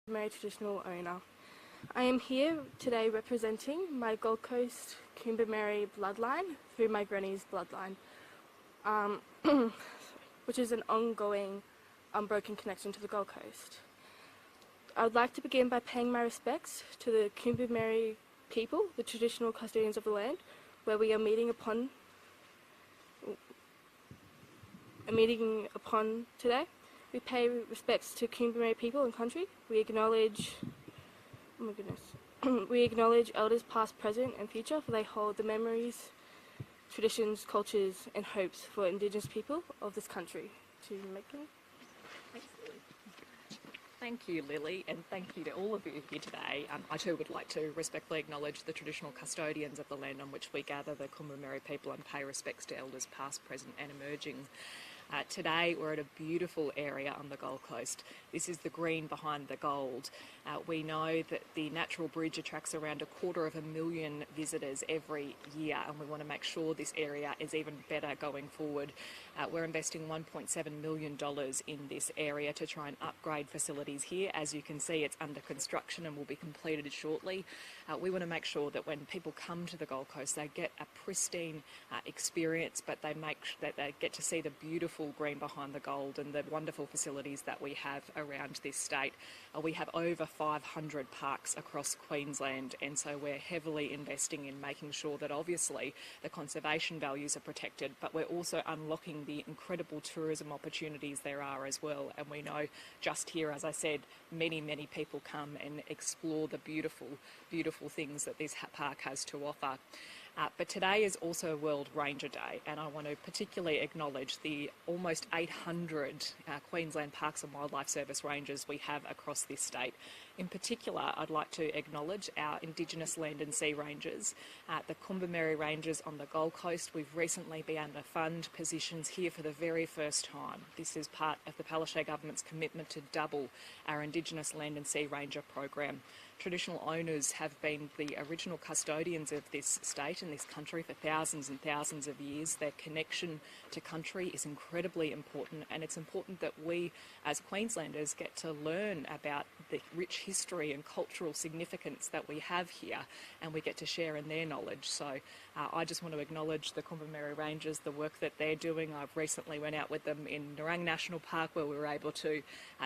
my traditional owner. I am here today representing my Gold Coast Kumbermeri bloodline through my granny's bloodline, which is an ongoing, unbroken connection to the Gold Coast. I would like to begin by paying my respects to the Kumbermeri people, the traditional custodians of the land, where we are meeting upon today. We pay respects to Kumbermeri people and country. We acknowledge, we acknowledge elders past, present and future, for they hold the memories, traditions, cultures and hopes for Indigenous people of this country. Thank you, Lily, and thank you to all of you here today. I too would like to respectfully acknowledge the traditional custodians of the land on which we gather, the Kumbermeri people, and pay respects to elders past, present and emerging. Today we're at a beautiful area on the Gold Coast. This is the green behind the gold. We know that the natural bridge attracts around 250,000 visitors every year, and we want to make sure this area is even better going forward. We're investing $1.7 million in this area to try and upgrade facilities here. As you can see, it's under construction and will be completed shortly. We want to make sure that when people come to the Gold Coast, they get a pristine experience, but they get to see the beautiful green behind the gold and the wonderful facilities that we have around this state. We have over 500 parks across Queensland, and so we're heavily investing in making sure that obviously the conservation values are protected, but we're also unlocking the incredible tourism opportunities there are as well. And we know just here, as I said, many people come and explore the beautiful things that this park has to offer. But today is also World Ranger Day, and I want to particularly acknowledge the almost 800 Queensland Parks and Wildlife Service rangers we have across this state. In particular, I'd like to acknowledge our Indigenous land and sea rangers, the Kumbermeri Rangers on the Gold Coast. We've recently been able to fund positions here for the very first time. This is part of the Palaszczuk government's commitment to double our Indigenous land and sea ranger program. Traditional owners have been the original custodians of this state and this country for thousands and thousands of years. Their connection to country is incredibly important, and it's important that we as Queenslanders get to learn about the rich history and cultural significance that we have here, and we get to share in their knowledge. So I just want to acknowledge the Kumbermeri Rangers, the work that they're doing. I've recently went out with them in Narang National Park, where we were able to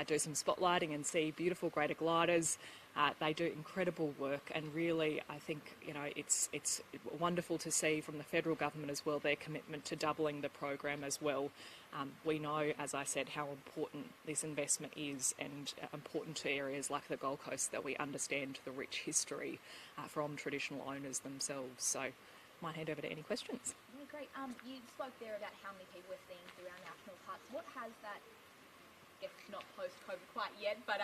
do some spotlighting and see beautiful greater gliders. They do incredible work, and really I think it's wonderful to see from the federal government as well their commitment to doubling the program as well. We know, as I said, how important this investment is, and important to areas like the Gold Coast, that we understand the rich history from traditional owners themselves. So I might hand over to any questions. Yeah, great. You spoke there about how many people we're seeing through our national parks. What has that, I guess not post-COVID quite yet, but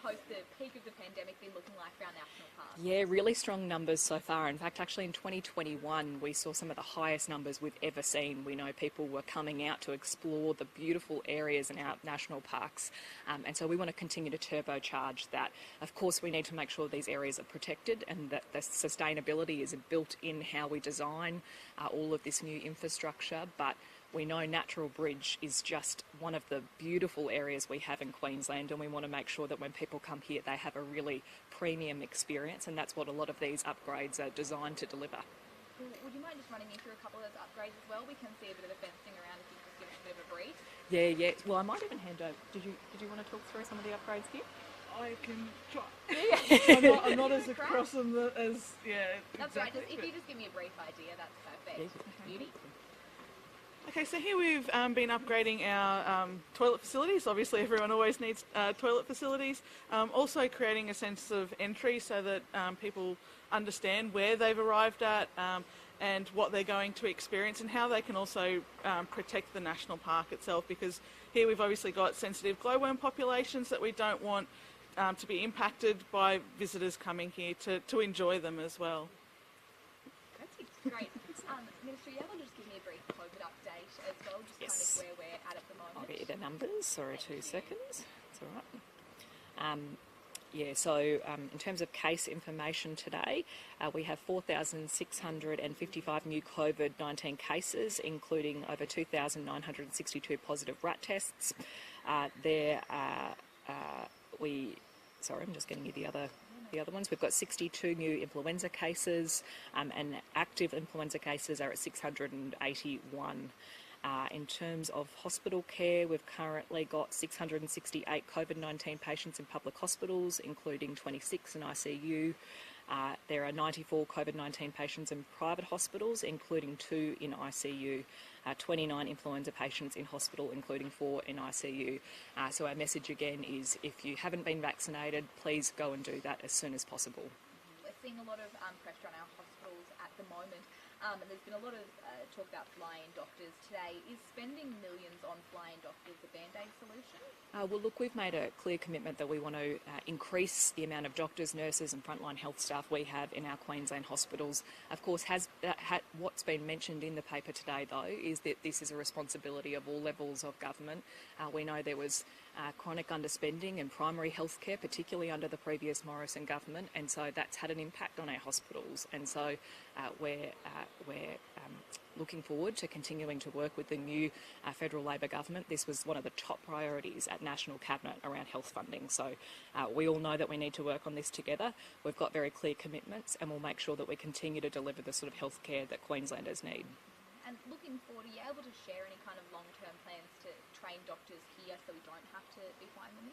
post the peak of the pandemic, been looking like for our national parks? Yeah, really strong numbers so far. In fact, actually in 2021, we saw some of the highest numbers we've ever seen. We know people were coming out to explore the beautiful areas in our national parks, and so we want to continue to turbocharge that. Of course, we need to make sure these areas are protected and that the sustainability is built in how we design all of this new infrastructure, but we know Natural Bridge is just one of the beautiful areas we have in Queensland, and we want to make sure that when people come here they have a really premium experience, and that's what a lot of these upgrades are designed to deliver. Would you mind just running me through a couple of those upgrades as well? We can see a bit of the fencing around if you just give us a bit of a brief. Yeah. Well, I might even hand over. Did you want to talk through some of the upgrades here? I can try. Yeah. I'm not as across them as That's exactly, right. If you just give me a brief idea, that's perfect. Yeah. Beauty. Okay, so here we've been upgrading our toilet facilities. Obviously everyone always needs toilet facilities. Also creating a sense of entry so that people understand where they've arrived at and what they're going to experience, and how they can also protect the national park itself, because here we've obviously got sensitive glowworm populations that we don't want to be impacted by visitors coming here to enjoy them as well. That's great. Minister, you able to just give me a brief COVID update as well, just Yes. kind of where we're at the moment? I'll get you the numbers. Sorry, 2 seconds. It's all right. So in terms of case information today, we have 4,655 new COVID-19 cases, including over 2,962 positive rat tests. We sorry, I'm just getting you the other ones. We've got 62 new influenza cases, and active influenza cases are at 681. In terms of hospital care, we've currently got 668 COVID-19 patients in public hospitals, including 26 in ICU. There are 94 COVID-19 patients in private hospitals, including 2 in ICU. 29 influenza patients in hospital, including 4 in ICU. So our message again is, if you haven't been vaccinated, please go and do that as soon as possible. We're seeing a lot of pressure on our hospitals at the moment, and there's been a lot of talk about fly-in doctors today. Is spending millions on fly-in doctors a band-aid solution? Well, look, we've made a clear commitment that we want to increase the amount of doctors, nurses and frontline health staff we have in our Queensland hospitals. Of course, what's been mentioned in the paper today, though, is that this is a responsibility of all levels of government. We know there was chronic underspending in primary health care, particularly under the previous Morrison government, and so that's had an impact on our hospitals. And so we're looking forward to continuing to work with the new federal Labor government. This was one of the top priorities at National Cabinet around health funding. So we all know that we need to work on this together. We've got very clear commitments, and we'll make sure that we continue to deliver the sort of health care that Queenslanders need. And looking forward, are you able to share any kind of long-term plans to train doctors here so we don't have to be flying them in?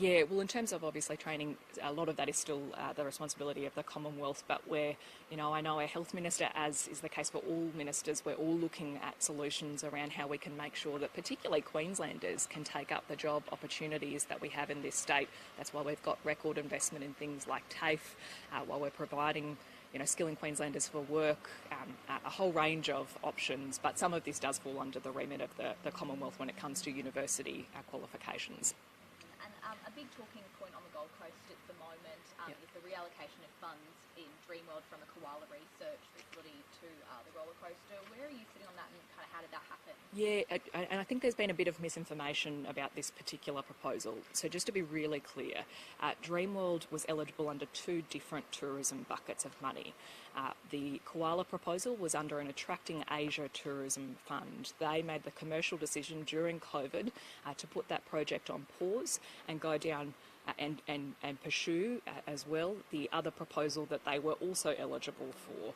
Yeah, well, in terms of obviously training, a lot of that is still the responsibility of the Commonwealth, but I know our health minister, as is the case for all ministers, we're all looking at solutions around how we can make sure that particularly Queenslanders can take up the job opportunities that we have in this state. That's why we've got record investment in things like TAFE, while we're providing skilling Queenslanders for work, a whole range of options, but some of this does fall under the remit of the Commonwealth when it comes to university qualifications. And a big talking point on the Gold Coast at the moment is the reallocation of funds in Dreamworld from a koala research facility to the roller coaster. Where are you sitting on that, and kind of how did that happen? Yeah, and I think there's been a bit of misinformation about this particular proposal. So just to be really clear, Dreamworld was eligible under 2 different tourism buckets of money. The koala proposal was under an Attracting Asia Tourism Fund. They made the commercial decision during COVID to put that project on pause and go down and pursue as well the other proposal that they were also eligible for.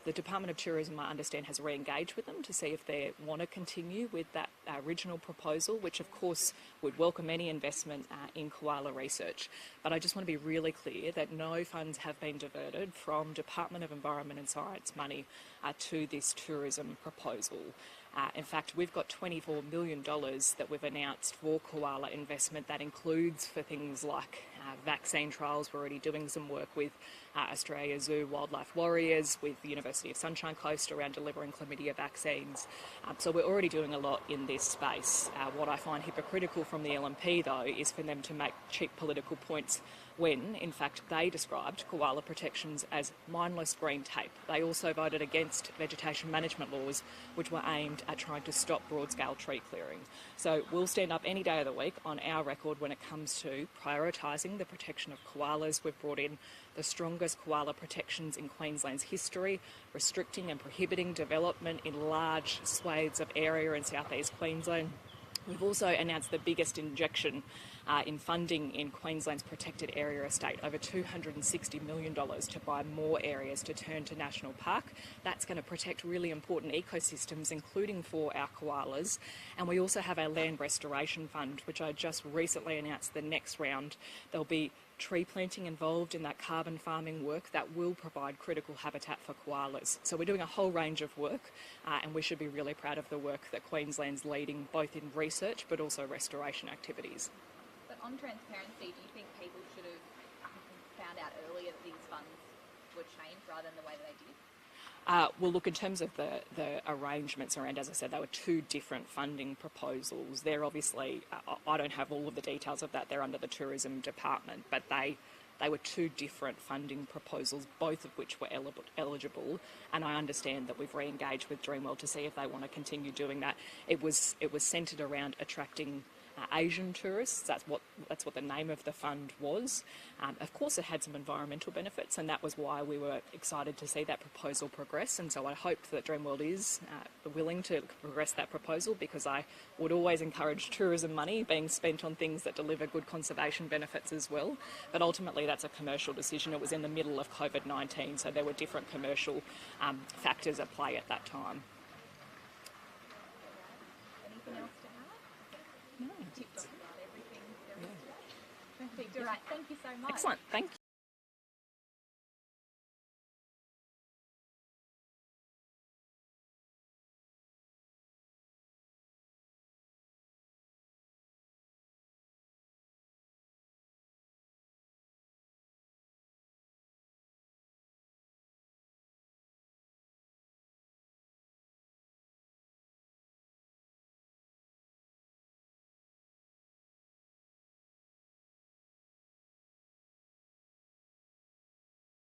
The Department of Tourism, I understand, has re-engaged with them to see if they want to continue with that original proposal, which of course would welcome any investment in koala research. But I just want to be really clear that no funds have been diverted from Department of Environment and Science money to this tourism proposal. In fact, we've got $24 million that we've announced for koala investment. That includes for things like vaccine trials. We're already doing some work with Australia Zoo Wildlife Warriors, with the University of Sunshine Coast around delivering chlamydia vaccines. So we're already doing a lot in this space. What I find hypocritical from the LNP, though, is for them to make cheap political points when, in fact, they described koala protections as mindless green tape. They also voted against vegetation management laws, which were aimed at trying to stop broad-scale tree clearing. So we'll stand up any day of the week on our record when it comes to prioritising the protection of koalas. We've brought in the strongest koala protections in Queensland's history, restricting and prohibiting development in large swathes of area in southeast Queensland. We've also announced the biggest injection in funding in Queensland's protected area estate, over $260 million to buy more areas to turn to national park. That's going to protect really important ecosystems, including for our koalas. And we also have our land restoration fund, which I just recently announced the next round. There'll be tree planting involved in that carbon farming work that will provide critical habitat for koalas. So we're doing a whole range of work, and we should be really proud of the work that Queensland's leading, both in research but also restoration activities. But on transparency, do you think people should have found out earlier that these funds would change rather than the way that they did? Well, look, in terms of the arrangements around, as I said, there were 2 different funding proposals. They're obviously, I don't have all of the details of that, they're under the Tourism Department, but they were 2 different funding proposals, both of which were eligible, and I understand that we've re-engaged with Dreamworld to see if they want to continue doing that. It was centred around attracting Asian tourists. That's what the name of the fund was. Of course, it had some environmental benefits, and that was why we were excited to see that proposal progress. And so I hope that Dreamworld is willing to progress that proposal, because I would always encourage tourism money being spent on things that deliver good conservation benefits as well. But ultimately, that's a commercial decision. It was in the middle of COVID-19, so there were different commercial factors at play at that time. Anything else to add? No. Tipped off about everything. Perfect. All right. Thank you so much. Excellent. Thank you.